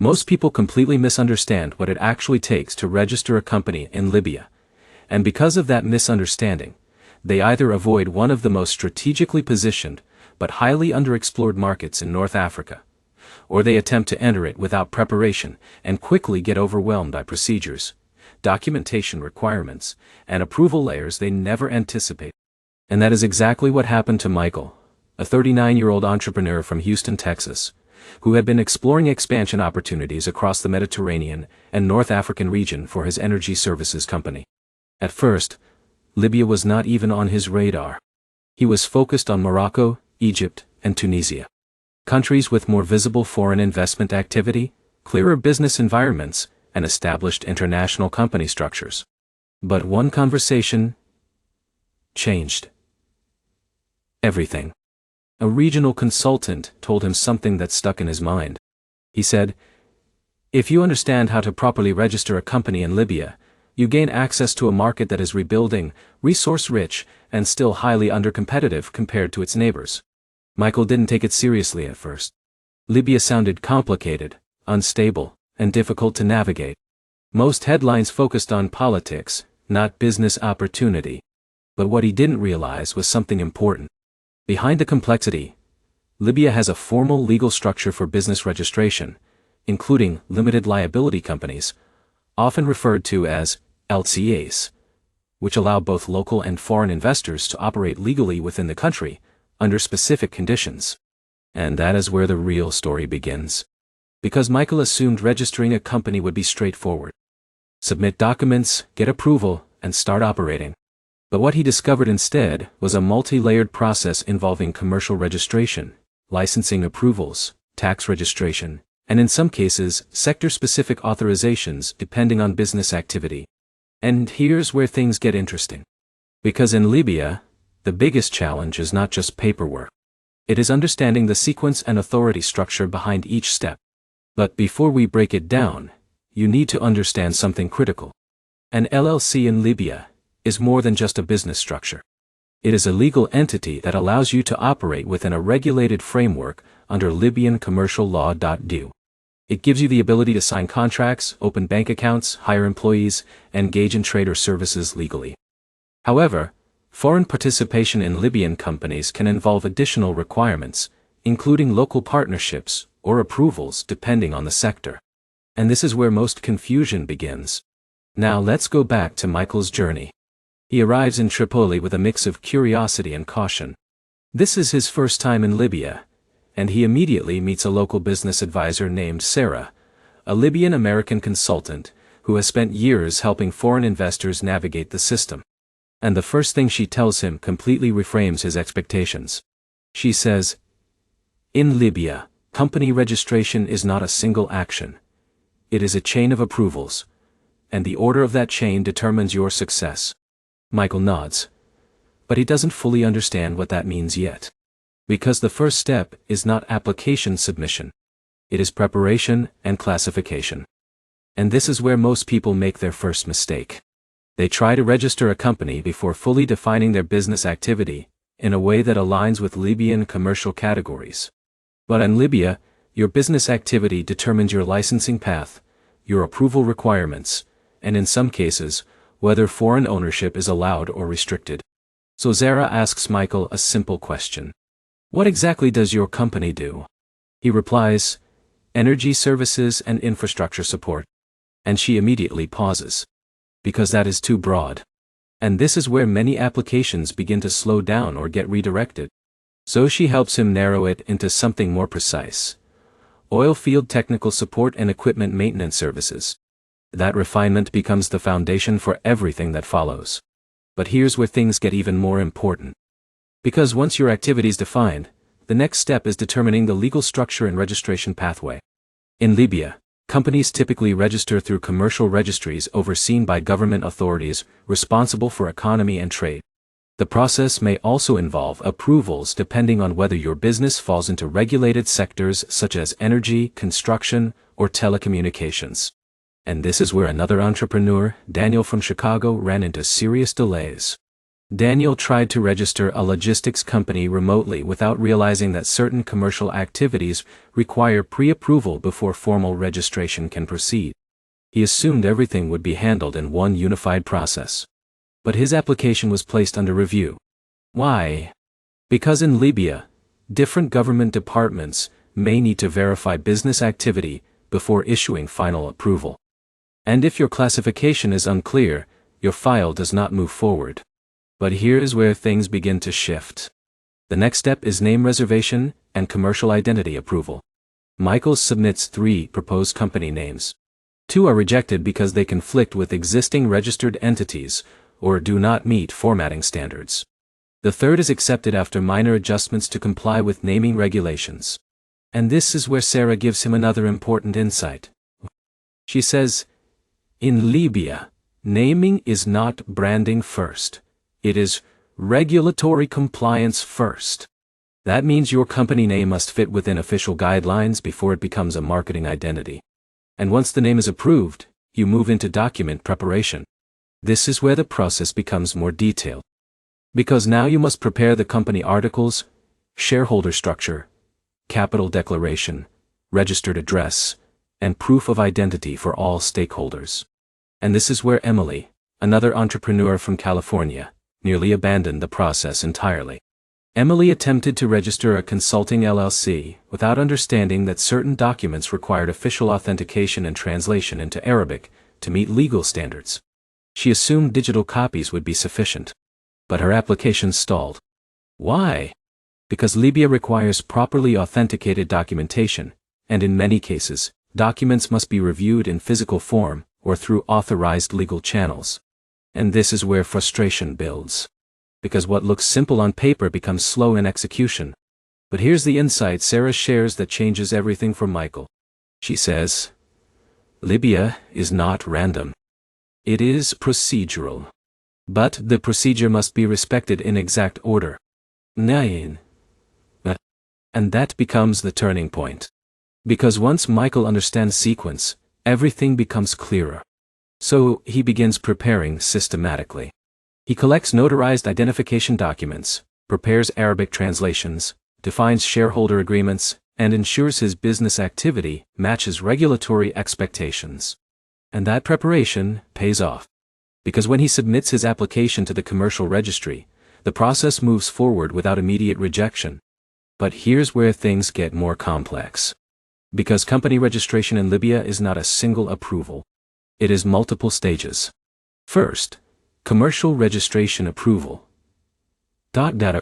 Most people completely misunderstand what it actually takes to register a company in Libya, and because of that misunderstanding, they either avoid one of the most strategically positioned but highly underexplored markets in North Africa, or they attempt to enter it without preparation and quickly get overwhelmed by procedures, documentation requirements, and approval layers they never anticipate. And that is exactly what happened to Michael, a 39-year-old entrepreneur from Houston, Texas, who had been exploring expansion opportunities across the Mediterranean and North African region for his energy services company. At first, Libya was not even on his radar. He was focused on Morocco, Egypt, and Tunisia. Countries with more visible foreign investment activity, clearer business environments, and established international company structures. But one conversation changed everything. A regional consultant told him something that stuck in his mind. He said, "If you understand how to properly register a company in Libya, you gain access to a market that is rebuilding, resource-rich, and still highly undercompetitive compared to its neighbors." Michael didn't take it seriously at first. Libya sounded complicated, unstable, and difficult to navigate. Most headlines focused on politics, not business opportunity. But what he didn't realize was something important. Behind the complexity, Libya has a formal legal structure for business registration, including limited liability companies, often referred to as LCAs, which allow both local and foreign investors to operate legally within the country, under specific conditions. And that is where the real story begins. Because Michael assumed registering a company would be straightforward. Submit documents, get approval, and start operating. But what he discovered instead was a multi-layered process involving commercial registration, licensing approvals, tax registration, and in some cases, sector-specific authorizations depending on business activity. And here's where things get interesting. Because in Libya, the biggest challenge is not just paperwork. It is understanding the sequence and authority structure behind each step. But before we break it down, you need to understand something critical. An LLC in Libya is more than just a business structure. It is a legal entity that allows you to operate within a regulated framework under Libyan commercial law. It gives you the ability to sign contracts, open bank accounts, hire employees, and engage in trade or services legally. However, foreign participation in Libyan companies can involve additional requirements, including local partnerships or approvals depending on the sector. And this is where most confusion begins. Now let's go back to Michael's journey. He arrives in Tripoli with a mix of curiosity and caution. This is his first time in Libya, and he immediately meets a local business advisor named Sarah, a Libyan-American consultant who has spent years helping foreign investors navigate the system. And the first thing she tells him completely reframes his expectations. She says, "In Libya, company registration is not a single action. It is a chain of approvals, and the order of that chain determines your success." Michael nods, but he doesn't fully understand what that means yet. Because the first step is not application submission. It is preparation and classification. And this is where most people make their first mistake. They try to register a company before fully defining their business activity in a way that aligns with Libyan commercial categories. But in Libya, your business activity determines your licensing path, your approval requirements, and in some cases, whether foreign ownership is allowed or restricted. So Zara asks Michael a simple question. "What exactly does your company do?" He replies, "Energy services and infrastructure support." And she immediately pauses. Because that is too broad. And this is where many applications begin to slow down or get redirected. So she helps him narrow it into something more precise. Oil field technical support and equipment maintenance services. That refinement becomes the foundation for everything that follows. But here's where things get even more important. Because once your activity is defined, the next step is determining the legal structure and registration pathway. In Libya, companies typically register through commercial registries overseen by government authorities responsible for economy and trade. The process may also involve approvals depending on whether your business falls into regulated sectors such as energy, construction, or telecommunications. And this is where another entrepreneur, Daniel from Chicago, ran into serious delays. Daniel tried to register a logistics company remotely without realizing that certain commercial activities require pre-approval before formal registration can proceed. He assumed everything would be handled in one unified process. But his application was placed under review. Why? Because in Libya, different government departments may need to verify business activity before issuing final approval. And if your classification is unclear, your file does not move forward. But here is where things begin to shift. The next step is name reservation and commercial identity approval. Michael submits 3 proposed company names. 2 are rejected because they conflict with existing registered entities or do not meet formatting standards. The third is accepted after minor adjustments to comply with naming regulations. And this is where Sarah gives him another important insight. She says, in Libya, naming is not branding first. It is regulatory compliance first. That means your company name must fit within official guidelines before it becomes a marketing identity. And once the name is approved, you move into document preparation. This is where the process becomes more detailed. Because now you must prepare the company articles, shareholder structure, capital declaration, registered address, and proof of identity for all stakeholders. And this is where Emily, another entrepreneur from California, nearly abandoned the process entirely. Emily attempted to register a consulting LLC without understanding that certain documents required official authentication and translation into Arabic to meet legal standards. She assumed digital copies would be sufficient. But her application stalled. Why? Because Libya requires properly authenticated documentation, and in many cases, documents must be reviewed in physical form or through authorized legal channels. And this is where frustration builds. Because what looks simple on paper becomes slow in execution. But here's the insight Sarah shares that changes everything for Michael. She says, Libya is not random. It is procedural. But the procedure must be respected in exact order. 9. And that becomes the turning point. Because once Michael understands sequence, everything becomes clearer. So he begins preparing systematically. He collects notarized identification documents, prepares Arabic translations, defines shareholder agreements, and ensures his business activity matches regulatory expectations. And that preparation pays off. Because when he submits his application to the commercial registry, the process moves forward without immediate rejection. But here's where things get more complex. Because company registration in Libya is not a single approval. It is multiple stages. First, commercial registration approval. Data.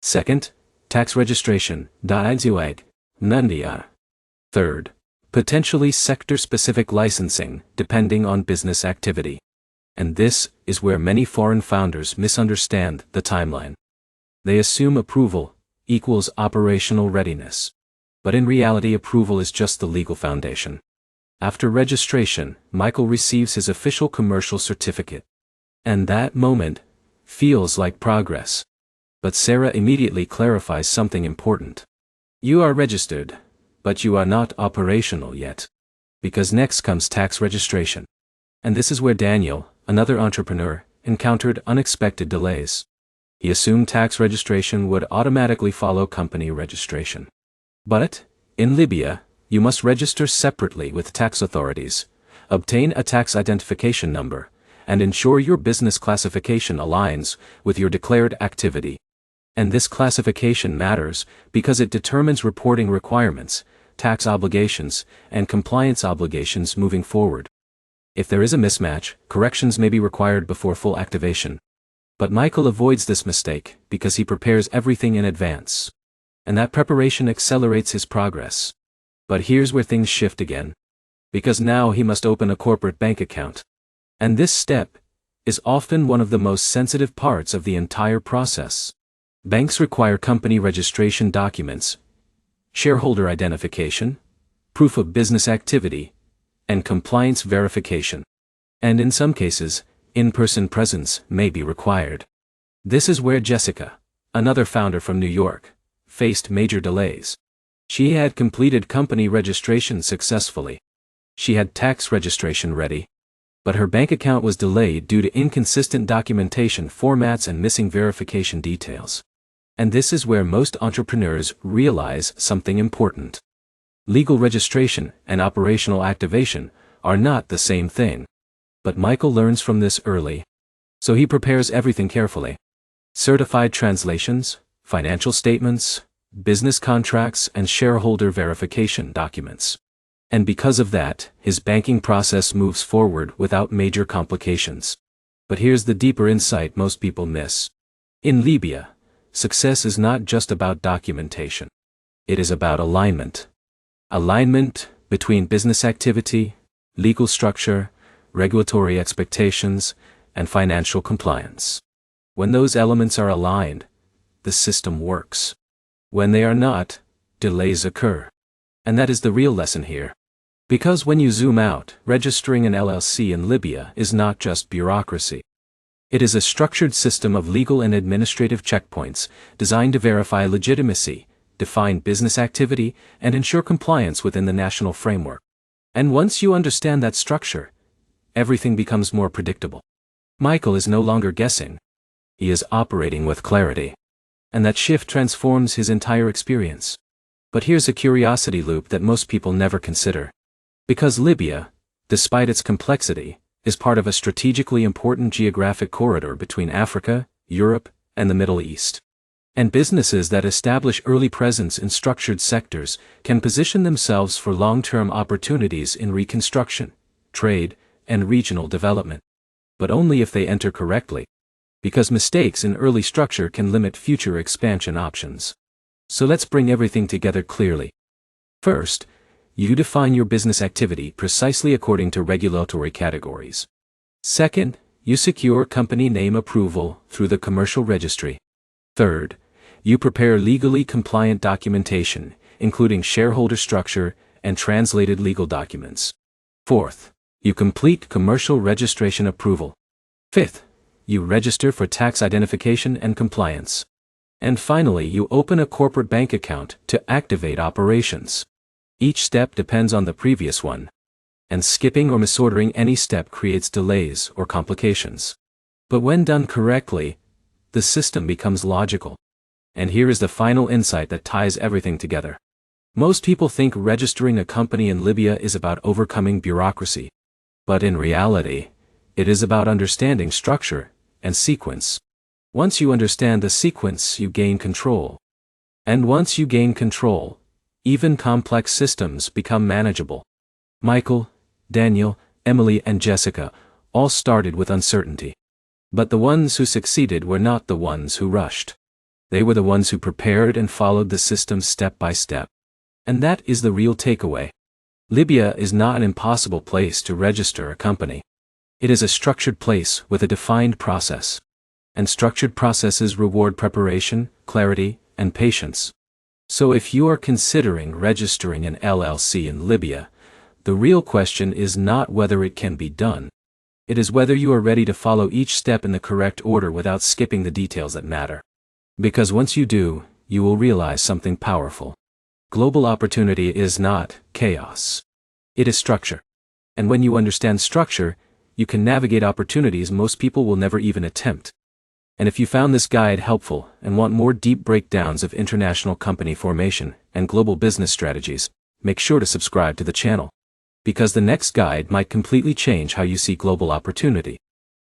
Second, tax registration. Third, potentially sector-specific licensing, depending on business activity. And this is where many foreign founders misunderstand the timeline. They assume approval equals operational readiness. But in reality, approval is just the legal foundation. After registration, Michael receives his official commercial certificate. And that moment feels like progress. But Sarah immediately clarifies something important. You are registered, but you are not operational yet. Because next comes tax registration. And this is where Daniel, another entrepreneur, encountered unexpected delays. He assumed tax registration would automatically follow company registration. But, in Libya, you must register separately with tax authorities, obtain a tax identification number, and ensure your business classification aligns with your declared activity. And this classification matters because it determines reporting requirements, tax obligations, and compliance obligations moving forward. If there is a mismatch, corrections may be required before full activation. But Michael avoids this mistake because he prepares everything in advance. And that preparation accelerates his progress. But here's where things shift again. Because now he must open a corporate bank account. And this step is often one of the most sensitive parts of the entire process. Banks require company registration documents, shareholder identification, proof of business activity, and compliance verification. And in some cases, in-person presence may be required. This is where Jessica, another founder from New York, faced major delays. She had completed company registration successfully. She had tax registration ready. But her bank account was delayed due to inconsistent documentation formats and missing verification details. And this is where most entrepreneurs realize something important. Legal registration and operational activation are not the same thing. But Michael learns from this early. So he prepares everything carefully. Certified translations, financial statements, business contracts, and shareholder verification documents. And because of that, his banking process moves forward without major complications. But here's the deeper insight most people miss. In Libya, success is not just about documentation. It is about alignment. Alignment between business activity, legal structure, regulatory expectations, and financial compliance. When those elements are aligned, the system works. When they are not, delays occur. And that is the real lesson here. Because when you zoom out, registering an LLC in Libya is not just bureaucracy. It is a structured system of legal and administrative checkpoints designed to verify legitimacy, define business activity, and ensure compliance within the national framework. And once you understand that structure, everything becomes more predictable. Michael is no longer guessing. He is operating with clarity. And that shift transforms his entire experience. But here's a curiosity loop that most people never consider. Because Libya, despite its complexity, is part of a strategically important geographic corridor between Africa, Europe, and the Middle East. And businesses that establish early presence in structured sectors can position themselves for long-term opportunities in reconstruction, trade, and regional development. But only if they enter correctly. Because mistakes in early structure can limit future expansion options. So let's bring everything together clearly. First, you define your business activity precisely according to regulatory categories. Second, you secure company name approval through the commercial registry. Third, you prepare legally compliant documentation, including shareholder structure and translated legal documents. Fourth, you complete commercial registration approval. Fifth, you register for tax identification and compliance. And finally, you open a corporate bank account to activate operations. Each step depends on the previous one. And skipping or misordering any step creates delays or complications. But when done correctly, the system becomes logical. And here is the final insight that ties everything together. Most people think registering a company in Libya is about overcoming bureaucracy. But in reality, it is about understanding structure and sequence. Once you understand the sequence, you gain control. And once you gain control, even complex systems become manageable. Michael, Daniel, Emily, and Jessica all started with uncertainty. But the ones who succeeded were not the ones who rushed. They were the ones who prepared and followed the system step by step. And that is the real takeaway. Libya is not an impossible place to register a company. It is a structured place with a defined process. And structured processes reward preparation, clarity, and patience. So if you are considering registering an LLC in Libya, the real question is not whether it can be done. It is whether you are ready to follow each step in the correct order without skipping the details that matter. Because once you do, you will realize something powerful. Global opportunity is not chaos. It is structure. And when you understand structure, you can navigate opportunities most people will never even attempt. And if you found this guide helpful and want more deep breakdowns of international company formation and global business strategies, make sure to subscribe to the channel. Because the next guide might completely change how you see global opportunity.